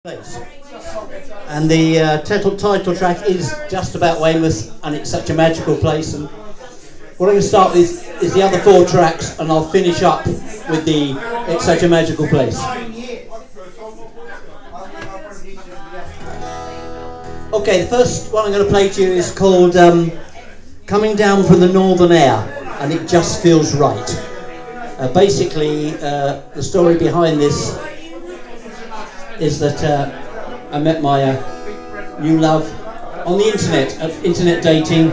place. And the title track is just about Weymouth, and it's such a magical place. And what I'm going to start with is the other four tracks, and I'll finish up with the It's Such a Magical Place. Okay, the first one I'm going to play to you is called Coming Down from the Northern Air, and It Just Feels Right. Basically, the story behind this is that I met my new love on the internet dating,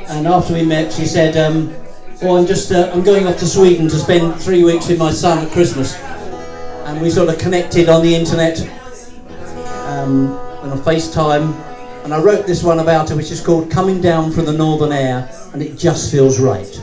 and after we met she said, I'm going off to Sweden to spend 3 weeks with my son at Christmas, and we sort of connected on the internet and on FaceTime, and I wrote this one about her, which is called Coming Down from the Northern Air, and It Just Feels Right.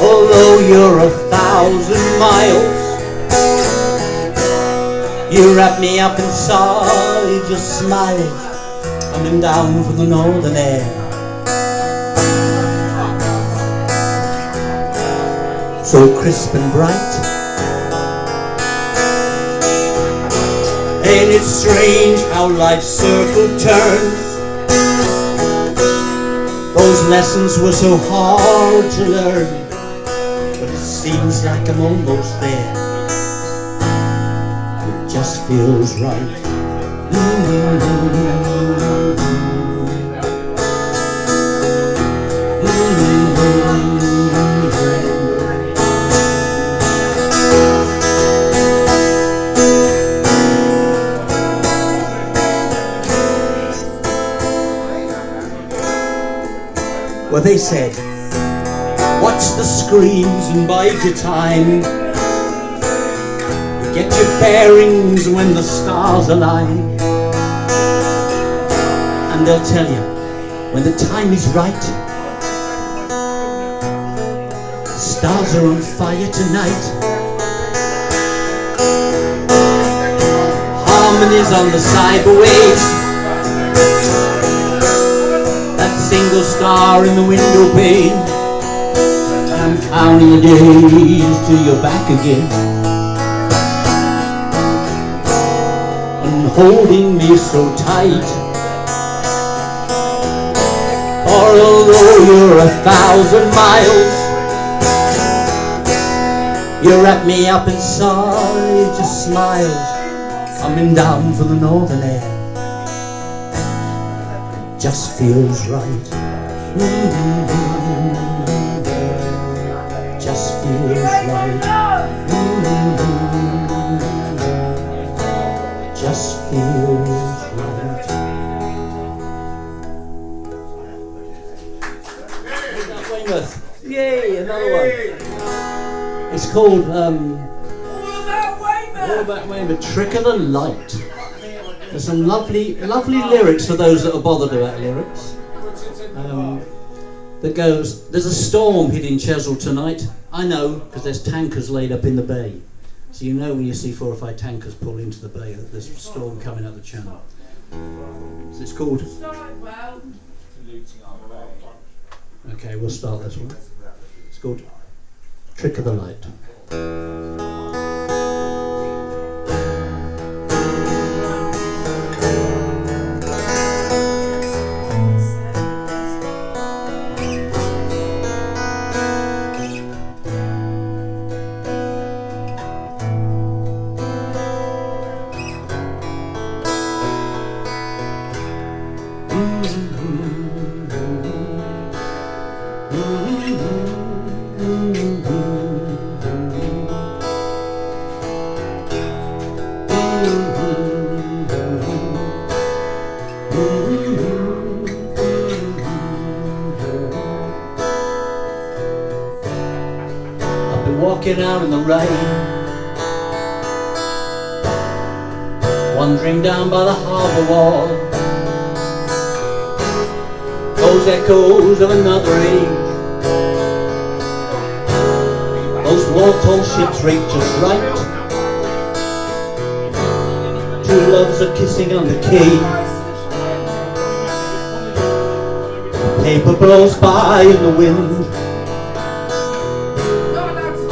Although you're 1,000 miles, you wrap me up inside your smile, coming down from the northern air. So crisp and bright, ain't it strange how life's circle turns? Those lessons were so hard to learn, seems like I'm almost there. It just feels right. Well, they said, watch the screens and bide your time. Get your bearings when the stars align. And they'll tell you, when the time is right, the stars are on fire tonight. Harmonies on the cyberwaves, that single star in the window pane. I'm counting the days till you're back again, and holding me so tight. For although you're 1,000 miles, you wrap me up inside your smiles, coming down from the northern air. It just feels right. Just feels right. Just feels right. Weymouth. Yay, another one. It's called All About Weymouth. Trick of the Light. There's some lovely lyrics for those that are bothered about lyrics. That goes, there's a storm hitting Chesil tonight. I know, because there's tankers laid up in the bay. So you know when you see 4 or 5 tankers pull into the bay that there's a storm coming up the channel. So it's called... Okay, we'll start this one. It's called Trick of the Light. walking out in the rain, wandering down by the harbour wall, those echoes of another age, those war-torn ships rigged just right, two loves are kissing on the quay, paper blows by in the wind.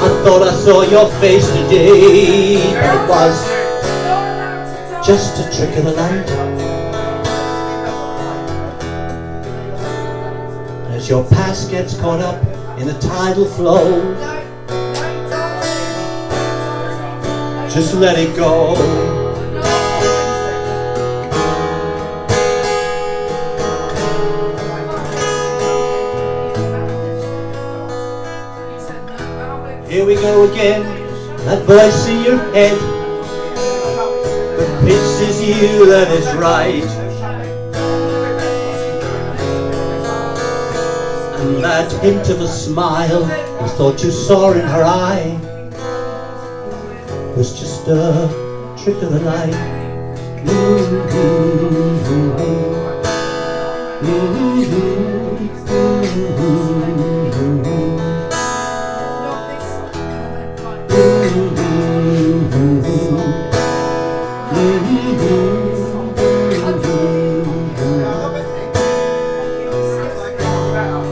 I thought I saw your face today, but it was just a trick of the light. As your past gets caught up in the tidal flow, just let it go. Here we go again, that voice in your head convinces you that it's right, and that hint of a smile you thought you saw in her eye was just a trick of the light.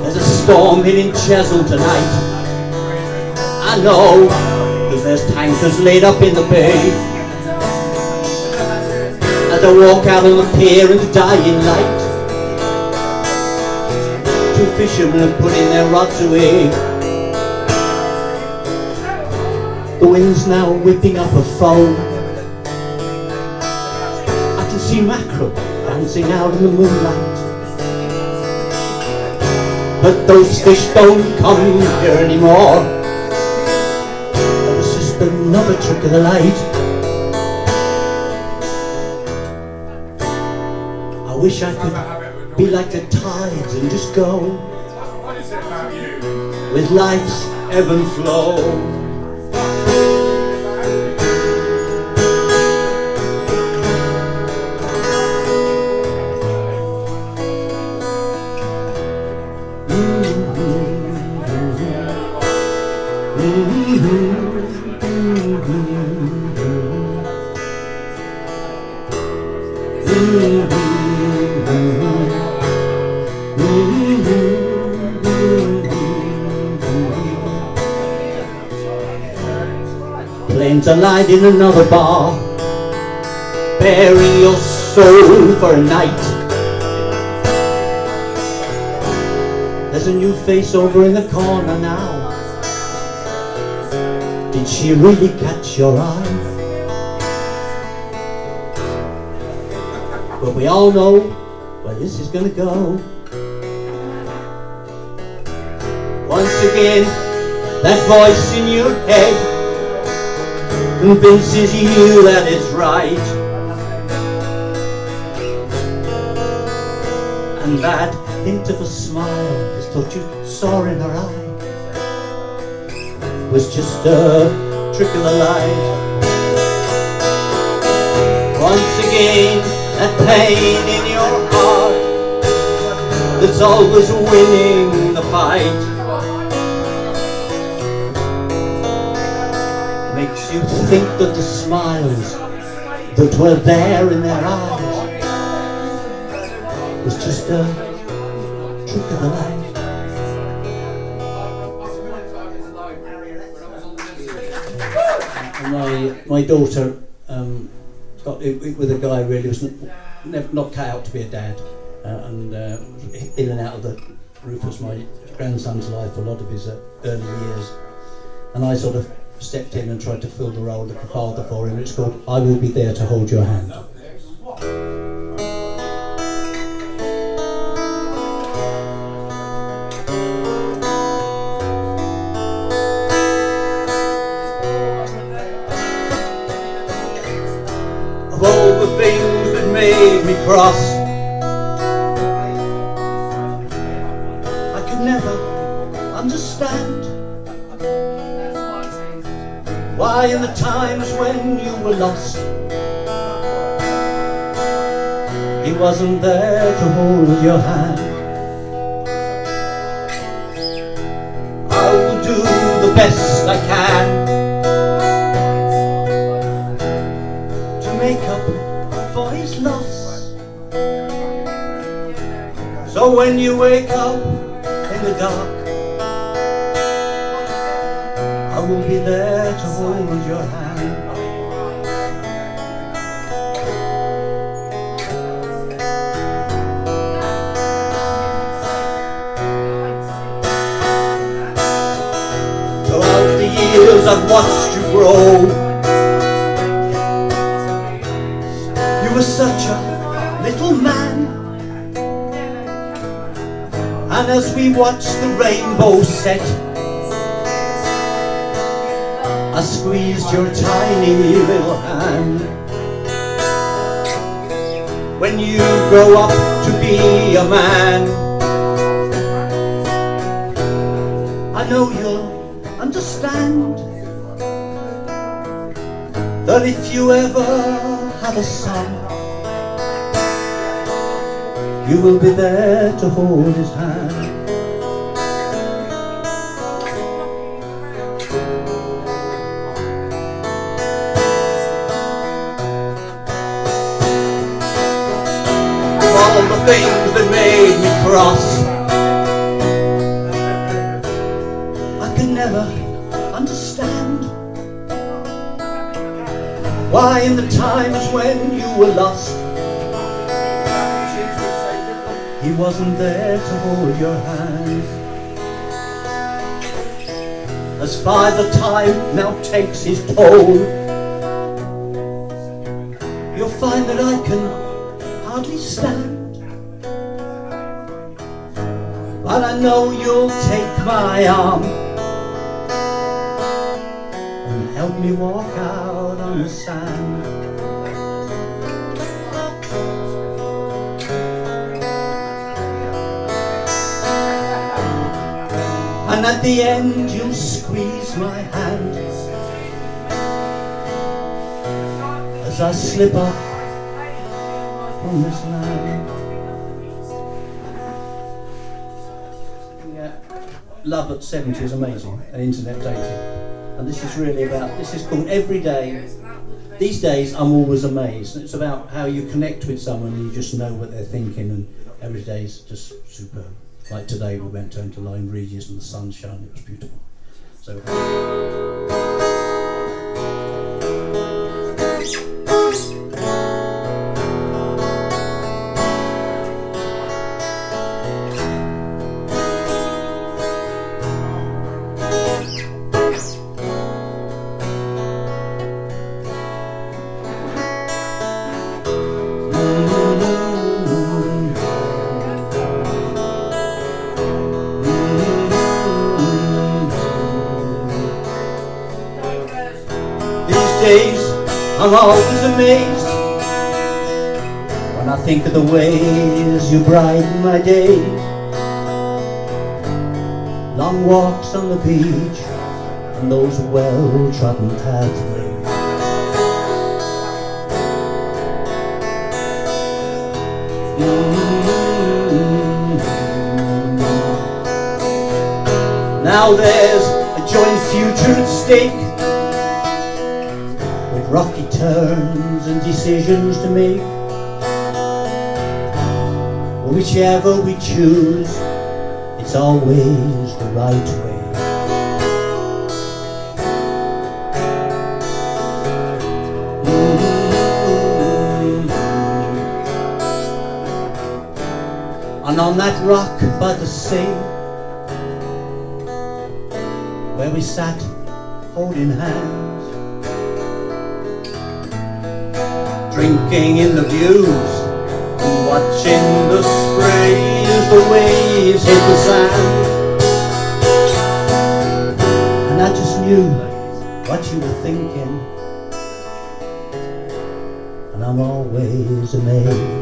There's a storm hitting Chesil tonight, I know, cause there's tankers laid up in the bay. As I walk out on the pier in the dying light, two fishermen are putting their rods away. The wind's now whipping up a foam, I can see mackerel dancing out in the moonlight, but those fish don't come here anymore. That was just another trick of the light. I wish I could be like the tides and just go with life's ebb and flow. Planes are lined in another bar, bearing your soul for a night. There's a new face over in the corner now. Did she really catch your eye? But we all know where this is gonna go. Once again, that voice in your head convinces you that it's right, and that hint of a smile you thought you saw in her eye was just a trick of the light. Once again, that pain in your heart that's always winning the fight makes you think that the smiles that were there in their eyes was just a trick of the light. My daughter got it with a guy who really was not cut out to be a dad, and in and out of the Rufus, my grandson's life, a lot of his early years, and I sort of stepped in and tried to fill the role of a father for him. It's called I Will Be There to Hold Your Hand. Of all the things that made me cross, I could never understand Why, in the times when you were lost, he wasn't there to hold your hand. I will do the best I can to make up for his loss. So when you wake up in the dark, I will be there to hold your hand. Throughout the years I've watched you grow. You were such a little man, and as we watched the rainbow set, I squeezed your tiny little hand. When you grow up to be a man, I know you'll understand that if you ever have a son, you will be there to hold his hand. All the things that made me cross, I could never understand. Why, in the times when you were lost, he wasn't there to hold your hand. As Father Time now takes his toll, you'll find that I can hardly stand. But I know you'll take my arm and help me walk out on the sand. And at the end you'll squeeze my hand as I slip off from this land. Yeah. Love at 70 is amazing, and internet dating. And this is really about, this is called Every Day. These days I'm always amazed. It's about how you connect with someone and you just know what they're thinking, and every day is just superb. Like today we went down to Lyme Regis and the sun shone, it was beautiful. So I'm always amazed when I think of the ways you brighten my day. Long walks on the beach and those well-trodden pathways. Now there's a joint future at stake, rocky turns and decisions to make. Whichever we choose, it's always the right way. And on that rock by the sea, where we sat holding hands, drinking in the views and watching the spray as the waves hit the sand. And I just knew what you were thinking, and I'm always amazed.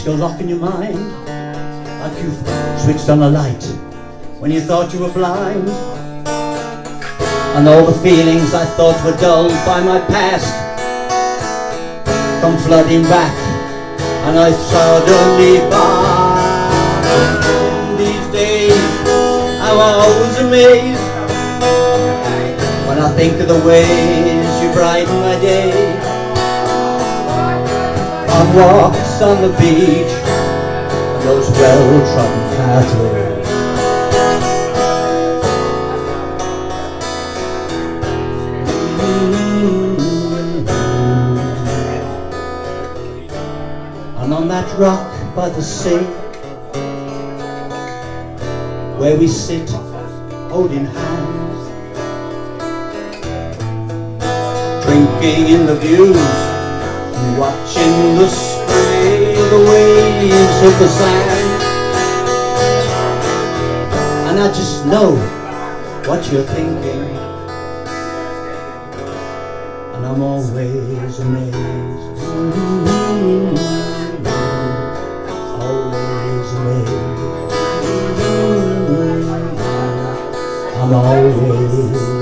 goes off in your mind, like you've switched on a light when you thought you were blind. And all the feelings I thought were dulled by my past come flooding back, and I suddenly find these days I'm always amazed when I think of the ways you brighten my day. On walks on the beach and those well-trodden pathways. And on that rock by the sea, where we sit holding hands, drinking in the views and watching the spray, the waves of the sand. And I just know what you're thinking, and I'm always amazed. Always amazed. I'm always amazed.